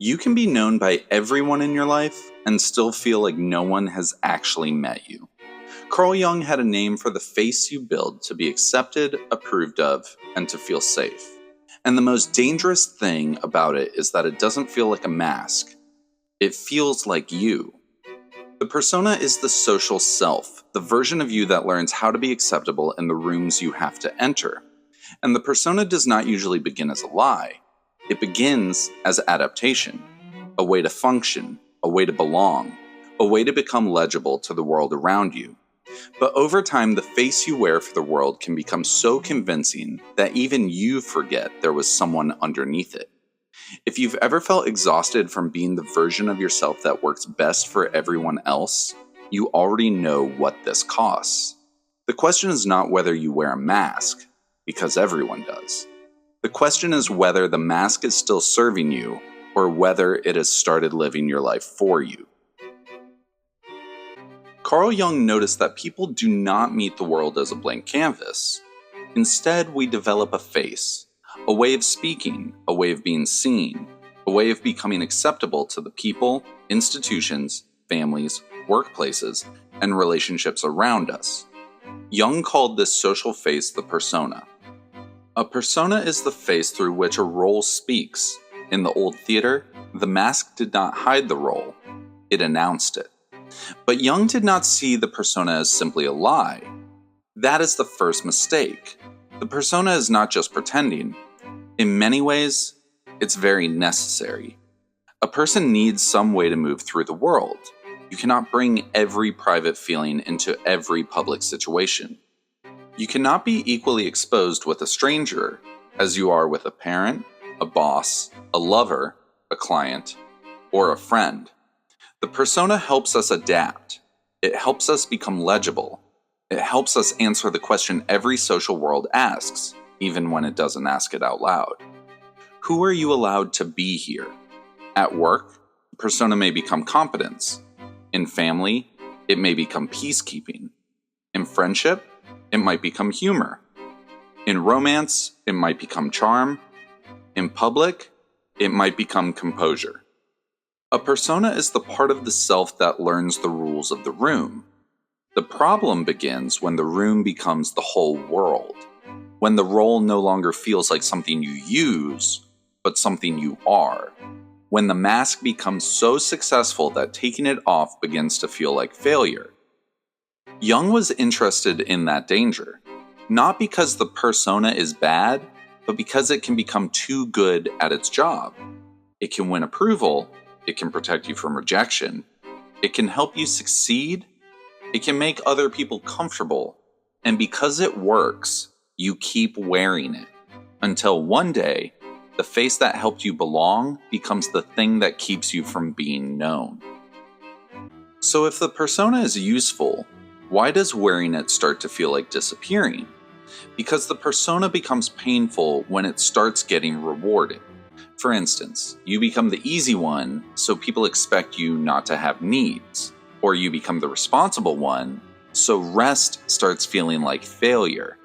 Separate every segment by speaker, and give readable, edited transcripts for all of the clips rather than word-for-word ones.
Speaker 1: You can be known by everyone in your life and still feel like no one has actually met you. Carl Jung had a name for the face you build to be accepted, approved of, and to feel safe. And the most dangerous thing about it is that it doesn't feel like a mask. It feels like you. The persona is the social self, the version of you that learns how to be acceptable in the rooms you have to enter. And the persona does not usually begin as a lie. It begins as adaptation, a way to function, a way to belong, a way to become legible to the world around you. But over time, the face you wear for the world can become so convincing that even you forget there was someone underneath it. If you've ever felt exhausted from being the version of yourself that works best for everyone else, you already know what this costs. The question is not whether you wear a mask, because everyone does. The question is whether the mask is still serving you, or whether it has started living your life for you. Carl Jung noticed that people do not meet the world as a blank canvas. Instead, we develop a face, a way of speaking, a way of being seen, a way of becoming acceptable to the people, institutions, families, workplaces, and relationships around us. Jung called this social face the persona. A persona is the face through which a role speaks. In the old theater, the mask did not hide the role, it announced it. But Jung did not see the persona as simply a lie. That is the first mistake. The persona is not just pretending. In many ways, it's very necessary. A person needs some way to move through the world. You cannot bring every private feeling into every public situation. You cannot be equally exposed with a stranger as you are with a parent, a boss, a lover, a client, or a friend. The persona helps us adapt. It helps us become legible. It helps us answer the question every social world asks, even when it doesn't ask it out loud. Who are you allowed to be here? At work, the persona may become competence. In family, it may become peacekeeping. In friendship, it might become humor. In romance, it might become charm. In public, it might become composure. A persona is the part of the self that learns the rules of the room. The problem begins when the room becomes the whole world, when the role no longer feels like something you use, but something you are, when the mask becomes so successful that taking it off begins to feel like failure. Jung was interested in that danger, not because the persona is bad, but because it can become too good at its job. It can win approval, it can protect you from rejection, it can help you succeed, it can make other people comfortable, and because it works, you keep wearing it, until one day, the face that helped you belong becomes the thing that keeps you from being known. So if the persona is useful, why does wearing it start to feel like disappearing? Because the persona becomes painful when it starts getting rewarded. For instance, you become the easy one, so people expect you not to have needs. Or you become the responsible one, so rest starts feeling like failure.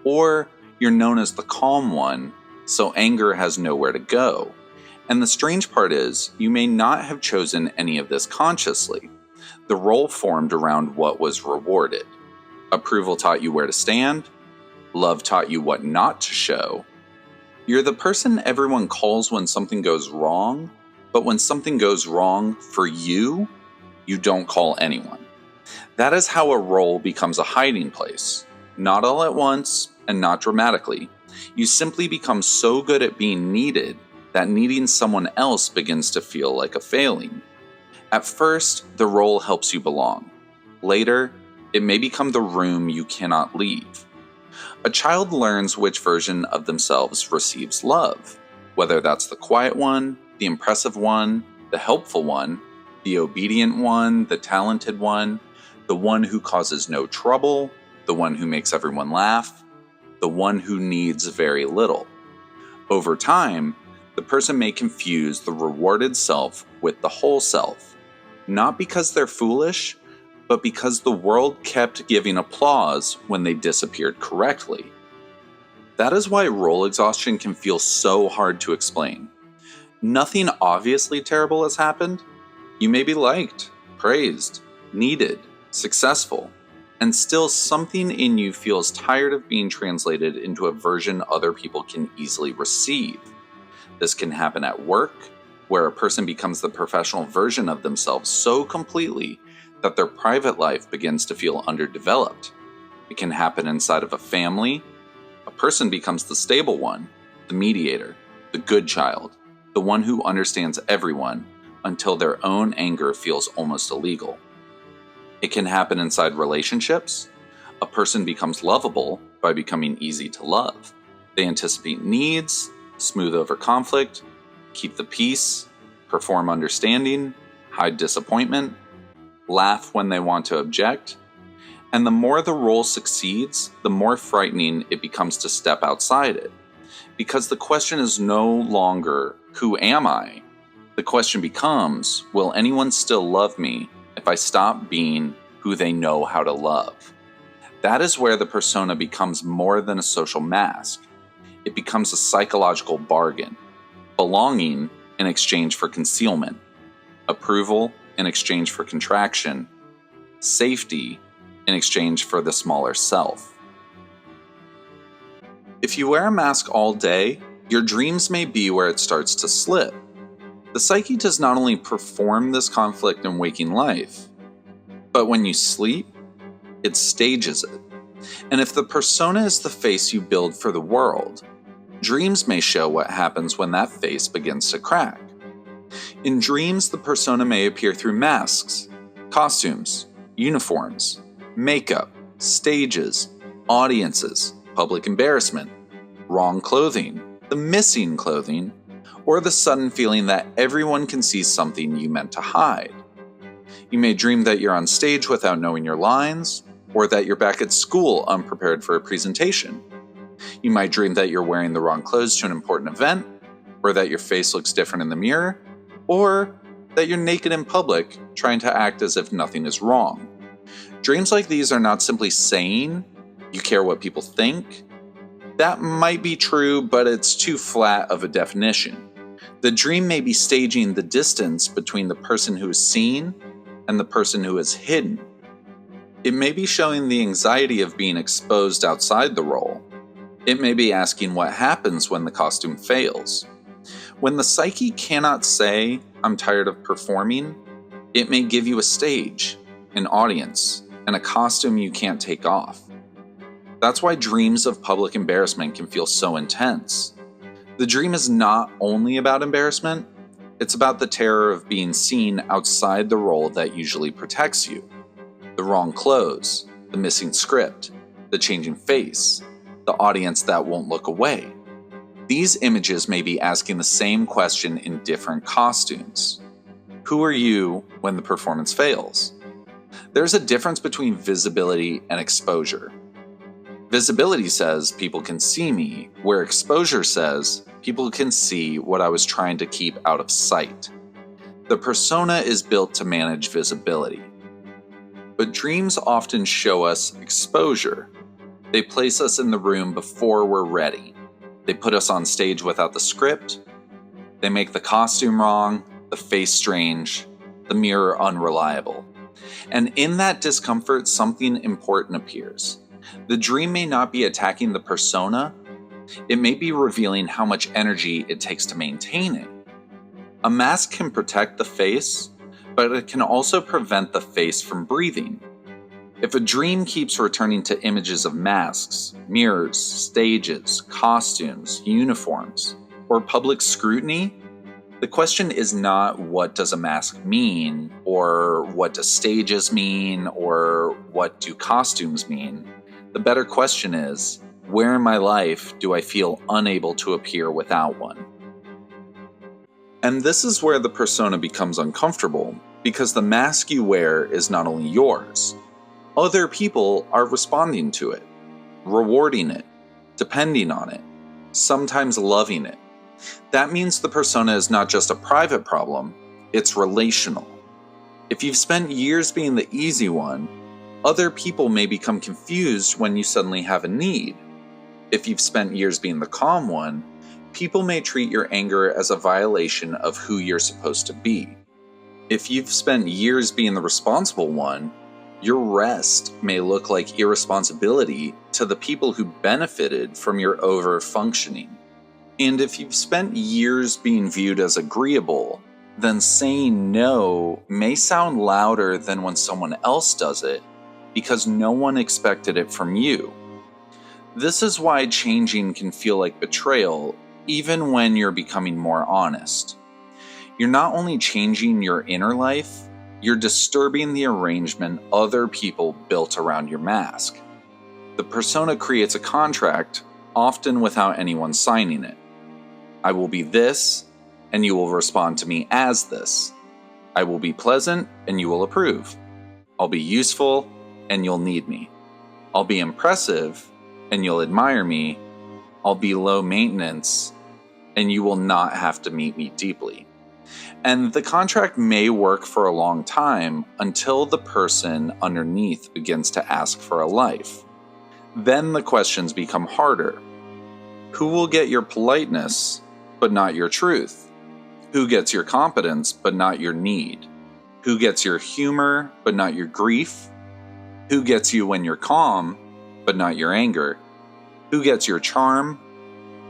Speaker 1: Or you're known as the calm one, so anger has nowhere to go. And the strange part is, you may not have chosen any of this consciously. The role formed around what was rewarded. Approval taught you where to stand. Love taught you what not to show. You're the person everyone calls when something goes wrong, but when something goes wrong for you, you don't call anyone. That is how a role becomes a hiding place. Not all at once, and not dramatically. You simply become so good at being needed that needing someone else begins to feel like a failing. At first, the role helps you belong. Later, it may become the room you cannot leave. A child learns which version of themselves receives love, whether that's the quiet one, the impressive one, the helpful one, the obedient one, the talented one, the one who causes no trouble, the one who makes everyone laugh, the one who needs very little. Over time, the person may confuse the rewarded self with the whole self. Not because they're foolish, but because the world kept giving applause when they disappeared correctly. That is why role exhaustion can feel so hard to explain. Nothing obviously terrible has happened. You may be liked, praised, needed, successful, and still something in you feels tired of being translated into a version other people can easily receive. This can happen at work, where a person becomes the professional version of themselves so completely that their private life begins to feel underdeveloped. It can happen inside of a family. A person becomes the stable one, the mediator, the good child, the one who understands everyone until their own anger feels almost illegal. It can happen inside relationships. A person becomes lovable by becoming easy to love. They anticipate needs, smooth over conflict, keep the peace, perform understanding, hide disappointment, laugh when they want to object. And the more the role succeeds, the more frightening it becomes to step outside it. Because the question is no longer, who am I? The question becomes, will anyone still love me if I stop being who they know how to love? That is where the persona becomes more than a social mask. It becomes a psychological bargain. Belonging in exchange for concealment. Approval in exchange for contraction. Safety in exchange for the smaller self. If you wear a mask all day, your dreams may be where it starts to slip. The psyche does not only perform this conflict in waking life, but when you sleep, it stages it. And if the persona is the face you build for the world, dreams may show what happens when that face begins to crack. In dreams, the persona may appear through masks, costumes, uniforms, makeup, stages, audiences, public embarrassment, wrong clothing, the missing clothing, or the sudden feeling that everyone can see something you meant to hide. You may dream that you're on stage without knowing your lines, or that you're back at school unprepared for a presentation. You might dream that you're wearing the wrong clothes to an important event, or that your face looks different in the mirror, or that you're naked in public trying to act as if nothing is wrong. Dreams like these are not simply saying, you care what people think. That might be true, but it's too flat of a definition. The dream may be staging the distance between the person who is seen and the person who is hidden. It may be showing the anxiety of being exposed outside the role. It may be asking what happens when the costume fails. When the psyche cannot say, I'm tired of performing, it may give you a stage, an audience, and a costume you can't take off. That's why dreams of public embarrassment can feel so intense. The dream is not only about embarrassment, it's about the terror of being seen outside the role that usually protects you. The wrong clothes, the missing script, the changing face, the audience that won't look away. These images may be asking the same question in different costumes. Who are you when the performance fails? There's a difference between visibility and exposure. Visibility says people can see me, where exposure says people can see what I was trying to keep out of sight. The persona is built to manage visibility. But dreams often show us exposure. They place us in the room before we're ready. They put us on stage without the script. They make the costume wrong, the face strange, the mirror unreliable. And in that discomfort, something important appears. The dream may not be attacking the persona. It may be revealing how much energy it takes to maintain it. A mask can protect the face, but it can also prevent the face from breathing. If a dream keeps returning to images of masks, mirrors, stages, costumes, uniforms, or public scrutiny, the question is not what does a mask mean, or what do stages mean, or what do costumes mean. The better question is, where in my life do I feel unable to appear without one? And this is where the persona becomes uncomfortable, because the mask you wear is not only yours. Other people are responding to it, rewarding it, depending on it, sometimes loving it. That means the persona is not just a private problem, it's relational. If you've spent years being the easy one, other people may become confused when you suddenly have a need. If you've spent years being the calm one, People may treat your anger as a violation of who you're supposed to be. If you've spent years being the responsible one, your rest may look like irresponsibility to the people who benefited from your over-functioning. And if you've spent years being viewed as agreeable, then saying no may sound louder than when someone else does it because no one expected it from you. This is why changing can feel like betrayal, even when you're becoming more honest. You're not only changing your inner life, you're disturbing the arrangement other people built around your mask. The persona creates a contract, often without anyone signing it. I will be this, and you will respond to me as this. I will be pleasant, and you will approve. I'll be useful, and you'll need me. I'll be impressive, and you'll admire me. I'll be low maintenance, and you will not have to meet me deeply. And the contract may work for a long time until the person underneath begins to ask for a life. Then the questions become harder. Who will get your politeness, but not your truth? Who gets your competence, but not your need? Who gets your humor, but not your grief? Who gets you when you're calm, but not your anger? Who gets your charm,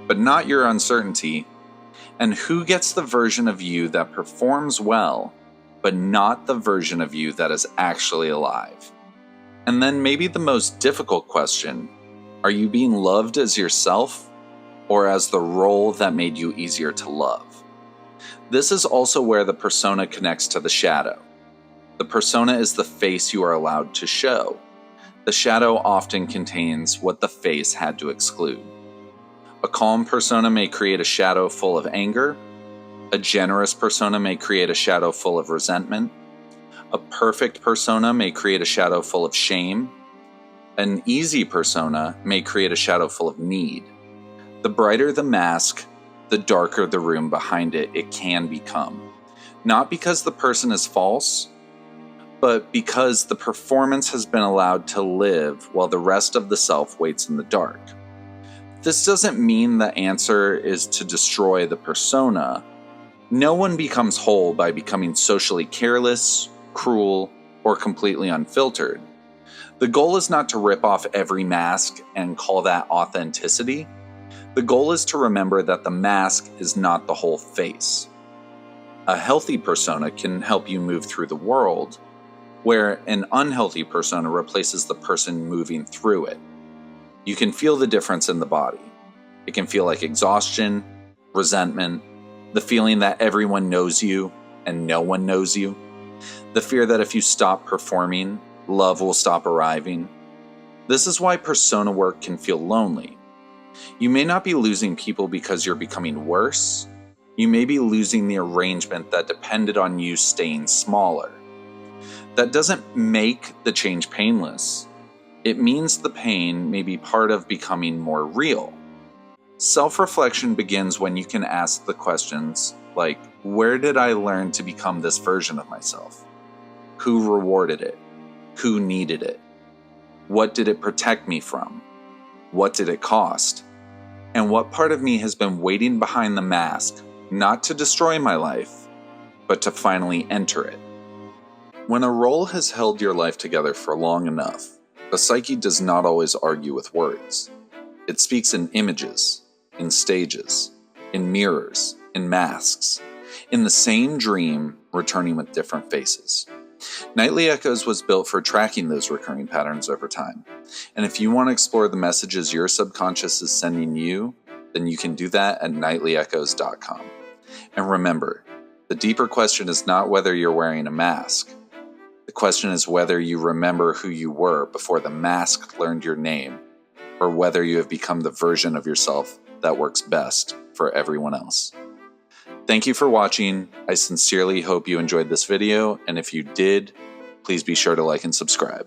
Speaker 1: but not your uncertainty? And who gets the version of you that performs well, but not the version of you that is actually alive? And then maybe the most difficult question, are you being loved as yourself or as the role that made you easier to love? This is also where the persona connects to the shadow. The persona is the face you are allowed to show. The shadow often contains what the face had to exclude. A calm persona may create a shadow full of anger. A generous persona may create a shadow full of resentment. A perfect persona may create a shadow full of shame. An easy persona may create a shadow full of need. The brighter the mask, the darker the room behind it can become. Not because the person is false, but because the performance has been allowed to live while the rest of the self waits in the dark. This doesn't mean the answer is to destroy the persona. No one becomes whole by becoming socially careless, cruel, or completely unfiltered. The goal is not to rip off every mask and call that authenticity. The goal is to remember that the mask is not the whole face. A healthy persona can help you move through the world, where an unhealthy persona replaces the person moving through it. You can feel the difference in the body. It can feel like exhaustion, resentment, the feeling that everyone knows you and no one knows you, the fear that if you stop performing, love will stop arriving. This is why persona work can feel lonely. You may not be losing people because you're becoming worse. You may be losing the arrangement that depended on you staying smaller. That doesn't make the change painless. It means the pain may be part of becoming more real. Self-reflection begins when you can ask the questions like, where did I learn to become this version of myself? Who rewarded it? Who needed it? What did it protect me from? What did it cost? And what part of me has been waiting behind the mask, not to destroy my life, but to finally enter it? When a role has held your life together for long enough, the psyche does not always argue with words. It speaks in images, in stages, in mirrors, in masks, in the same dream, returning with different faces. Nightly Echoes was built for tracking those recurring patterns over time. And if you want to explore the messages your subconscious is sending you, then you can do that at nightlyechoes.com. And remember, the deeper question is not whether you're wearing a mask. The question is whether you remember who you were before the mask learned your name, or whether you have become the version of yourself that works best for everyone else. Thank you for watching. I sincerely hope you enjoyed this video, and if you did, please be sure to like and subscribe.